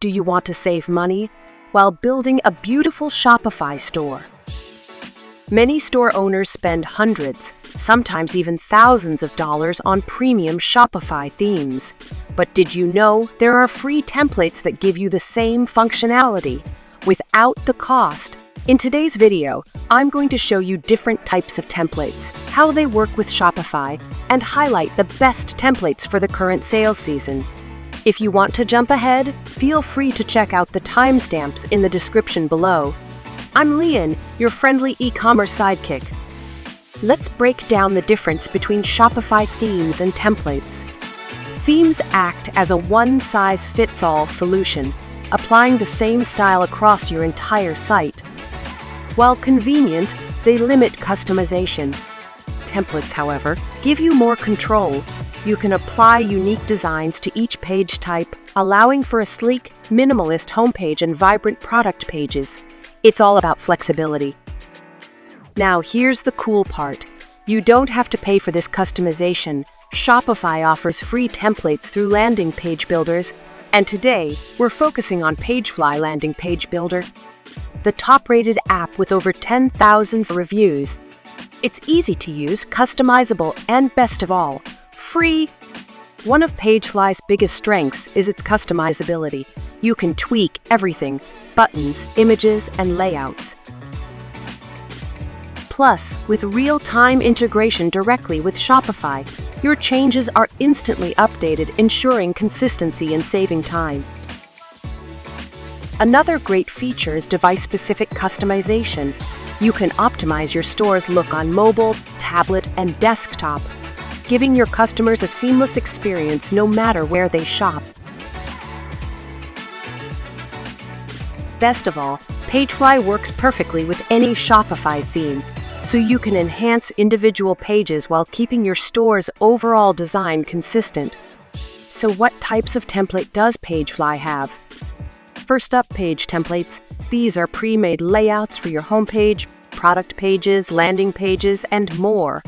do you want to save money while building a beautiful Shopify store? Many store owners spend hundreds, sometimes even thousands of dollars on premium Shopify themes. But did you know there are free templates that give you the same functionality without the cost? In today's video, I'm going to show you different types of templates, how they work with Shopify, and highlight the best templates for the current sales season. If you want to jump ahead, feel free to check out the timestamps in the description below. I'm Leon, your friendly e-commerce sidekick. Let's break down the difference between Shopify themes and templates. Themes act as a one-size-fits-all solution, applying the same style across your entire site. While convenient, they limit customization. Templates, however, give you more control. You can apply unique designs to each page type, allowing for a sleek, minimalist homepage and vibrant product pages. It's all about flexibility. Now, here's the cool part. You don't have to pay for this customization. Shopify offers free templates through landing page builders, and today, we're focusing on PageFly Landing Page Builder, the top-rated app with over 10,000 reviews. It's easy to use, customizable, and best of all, free. One of PageFly's biggest strengths is its customizability. You can tweak everything: buttons, images, and layouts. Plus, with real-time integration directly with Shopify, your changes are instantly updated, ensuring consistency and saving time. Another great feature is device-specific customization. You can optimize your store's look on mobile, tablet, and desktop, giving your customers a seamless experience no matter where they shop. Best of all, PageFly works perfectly with any Shopify theme, so you can enhance individual pages while keeping your store's overall design consistent. So what types of template does PageFly have? First up, page templates. These are pre-made layouts for your homepage, product pages, landing pages, and more.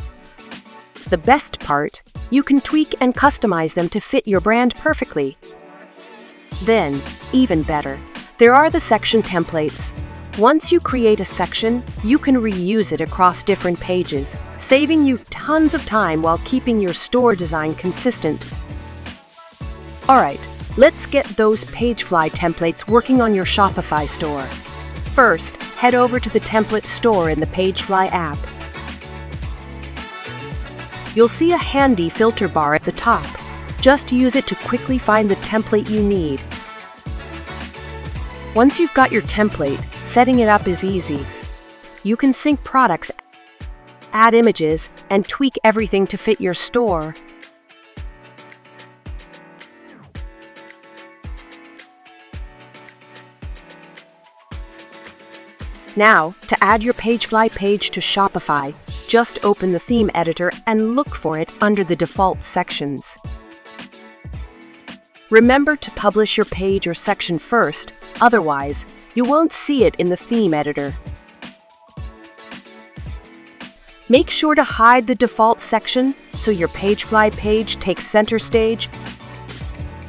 The best part, you can tweak and customize them to fit your brand perfectly. Then, even better, there are the section templates. Once you create a section, you can reuse it across different pages, saving you tons of time while keeping your store design consistent. Alright, let's get those PageFly templates working on your Shopify store. First, head over to the template store in the PageFly app. You'll see a handy filter bar at the top. Just use it to quickly find the template you need. Once you've got your template, setting it up is easy. You can sync products, add images, and tweak everything to fit your store. Now, to add your PageFly page to Shopify, just open the theme editor and look for it under the default sections. Remember to publish your page or section first, otherwise, you won't see it in the theme editor. Make sure to hide the default section so your PageFly page takes center stage.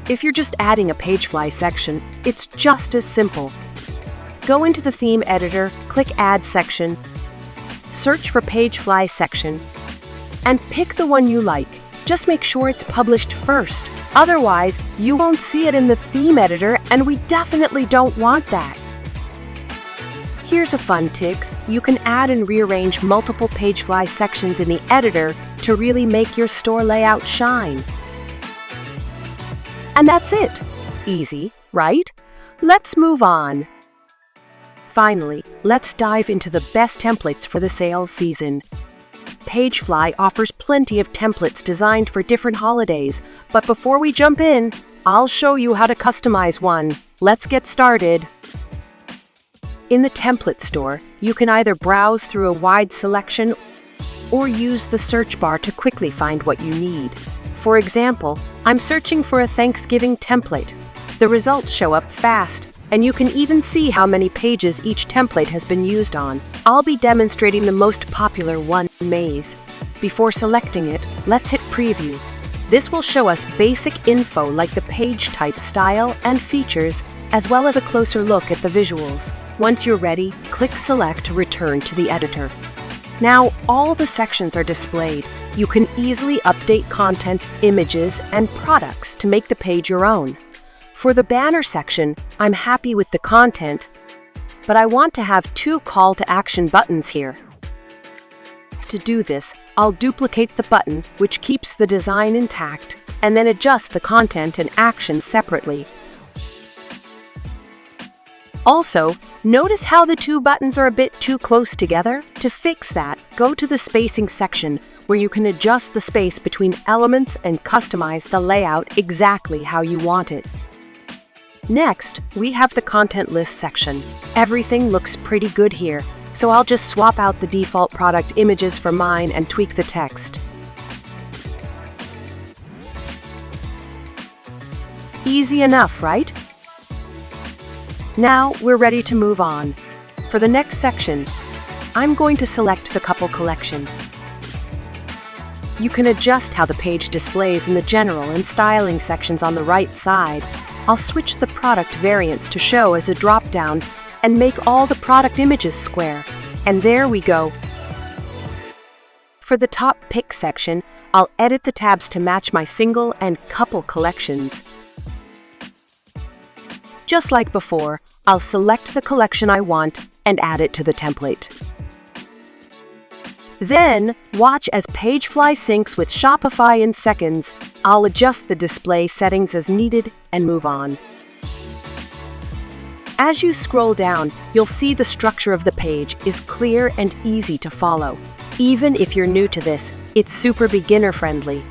If you're just adding a PageFly section, it's just as simple. Go into the theme editor, click Add Section, search for PageFly section, and pick the one you like. Just make sure it's published first. Otherwise, you won't see it in the theme editor, and we definitely don't want that. Here's a fun tip. You can add and rearrange multiple PageFly sections in the editor to really make your store layout shine. And that's it. Easy, right? Let's move on. Finally, let's dive into the best templates for the sales season. PageFly offers plenty of templates designed for different holidays, but before we jump in, I'll show you how to customize one. Let's get started. In the template store, you can either browse through a wide selection or use the search bar to quickly find what you need. For example, I'm searching for a Thanksgiving template. The results show up fast, and you can even see how many pages each template has been used on. I'll be demonstrating the most popular one, Maize. Before selecting it, let's hit Preview. This will show us basic info like the page type, style, and features, as well as a closer look at the visuals. Once you're ready, click Select to return to the editor. Now, all the sections are displayed. You can easily update content, images, and products to make the page your own. For the banner section, I'm happy with the content, but I want to have 2 call to action buttons here. To do this, I'll duplicate the button, which keeps the design intact, and then adjust the content and action separately. Also, notice how the 2 buttons are a bit too close together? To fix that, go to the spacing section, where you can adjust the space between elements and customize the layout exactly how you want it. Next, we have the content list section. Everything looks pretty good here, so I'll just swap out the default product images for mine and tweak the text. Easy enough, right? Now we're ready to move on. For the next section, I'm going to select the couple collection. You can adjust how the page displays in the general and styling sections on the right side. I'll switch the product variants to show as a drop-down and make all the product images square. And there we go. For the top pick section, I'll edit the tabs to match my single and couple collections. Just like before, I'll select the collection I want and add it to the template. Then, watch as PageFly syncs with Shopify in seconds. I'll adjust the display settings as needed and move on. As you scroll down, you'll see the structure of the page is clear and easy to follow. Even if you're new to this, it's super beginner-friendly.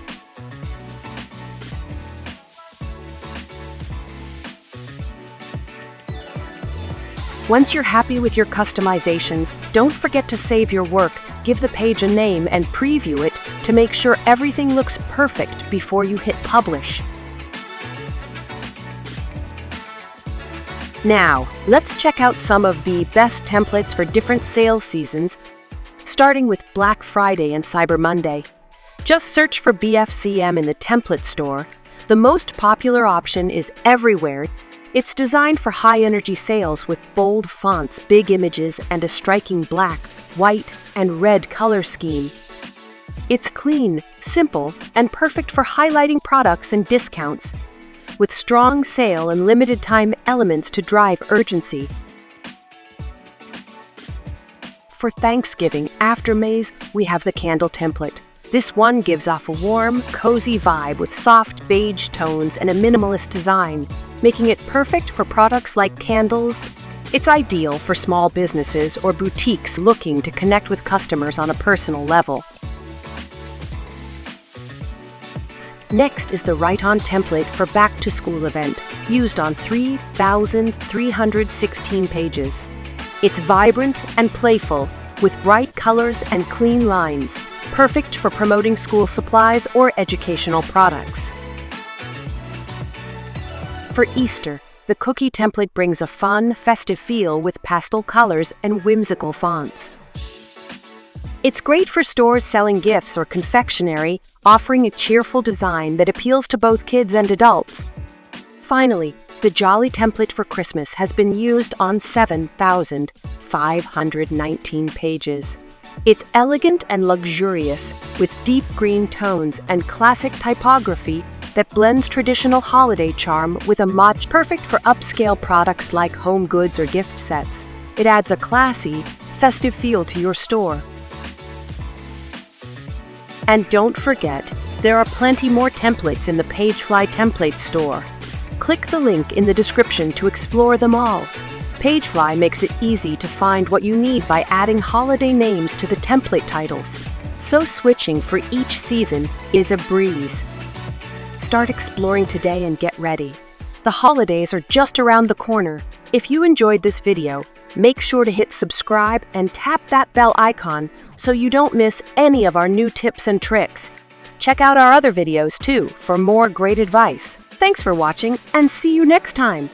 Once you're happy with your customizations, don't forget to save your work, give the page a name, and preview it to make sure everything looks perfect before you hit publish. Now, let's check out some of the best templates for different sales seasons, starting with Black Friday and Cyber Monday. Just search for BFCM in the template store. The most popular option is Everywhere. It's designed for high-energy sales with bold fonts, big images, and a striking black, white, and red color scheme. It's clean, simple, and perfect for highlighting products and discounts, with strong sale and limited-time elements to drive urgency. For Thanksgiving after Maze, we have the candle template. This one gives off a warm, cozy vibe with soft beige tones and a minimalist design, making it perfect for products like candles. It's ideal for small businesses or boutiques looking to connect with customers on a personal level. Next is the Write-On template for back-to-school event, used on 3,316 pages. It's vibrant and playful, with bright colors and clean lines, perfect for promoting school supplies or educational products. For Easter, the cookie template brings a fun, festive feel with pastel colors and whimsical fonts. It's great for stores selling gifts or confectionery, offering a cheerful design that appeals to both kids and adults. Finally, the Jolly template for Christmas has been used on 7,519 pages. It's elegant and luxurious, with deep green tones and classic typography that blends traditional holiday charm with a mod perfect for upscale products like home goods or gift sets. It adds a classy, festive feel to your store. And don't forget, there are plenty more templates in the PageFly template store. Click the link in the description to explore them all. PageFly makes it easy to find what you need by adding holiday names to the template titles, so switching for each season is a breeze. Start exploring today and get ready. The holidays are just around the corner. If you enjoyed this video, make sure to hit subscribe and tap that bell icon so you don't miss any of our new tips and tricks. Check out our other videos too for more great advice. Thanks for watching and see you next time.